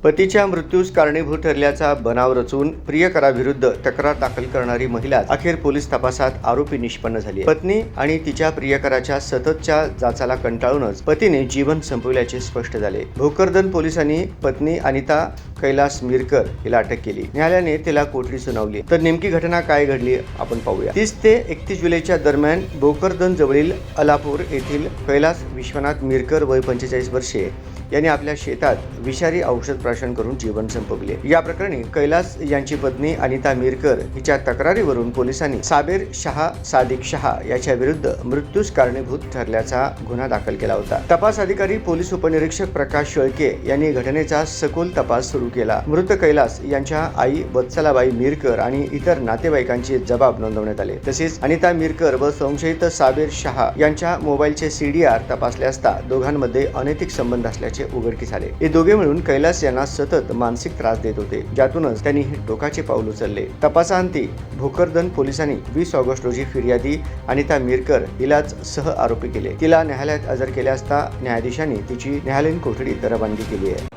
पतीच्या मृत्यूस कारणीभूत ठरल्याचा बनाव रचून प्रियकराविरुद्ध तक्रार दाखल करणारी महिला अखेर पोलीस तपासात आरोपी निष्पन्न झाली आहे। पत्नी आणि तिच्या प्रियकराच्या सततच्या जाचाला कंटाळूनच पतीने जीवन संपविल्याचे स्पष्ट झाले। भोकरदन पोलिसांनी पत्नी अनिता कैलास मिरकर हिला अटक केली। न्यायालयाने तिला कोठडी सुनावली। तर नेमकी घटना काय घडली आपण पाहूया। 30 ते 31 जुलैच्या दरम्यान भोकरदन जवळील अलापूर येथील कैलास विश्वनाथ मिरकर वय 45 वर्षे यांनी आपल्या शेतात विषारी औषध प्राशन करून जीवन संपवले। या प्रकरणी कैलास यांची पत्नी अनिता मिरकर हिच्या तक्रारीवरून पोलिसांनी साबेर शहा सादिक शहा याच्या विरुद्ध मृत्यूस कारणीभूत ठरल्याचा गुन्हा दाखल केला होता। तपास अधिकारी पोलीस उपनिरीक्षक प्रकाश शेळके यांनी घटनेचा सखोल तपास सुरू केला। मृत कैलास यांच्या आई वत्सलाबाई मिरकर आणि इतर नातेवाईकांचे जबाब नोंदवण्यात आले। तसेच अनिता मिरकर व संशयित साबेर शहा यांच्या मोबाईलचे CDR तपासले असता दोघांमध्ये अनैतिक संबंध असल्याचे उघडकीस आले। हे दोघे मिळून कैलास यांना सतत मानसिक त्रास देत होते, ज्यातूनच त्यांनी टोकाचे पाऊल उचलले। तपासांती भोकरदन पोलिसांनी 20 ऑगस्ट रोजी फिर्यादी अनिता मिरकर हिलाच सह आरोपी केले। तिला न्यायालयात हजर केले असता न्यायाधीशांनी तिची न्यायालयीन कोठडी रवानगी केली आहे।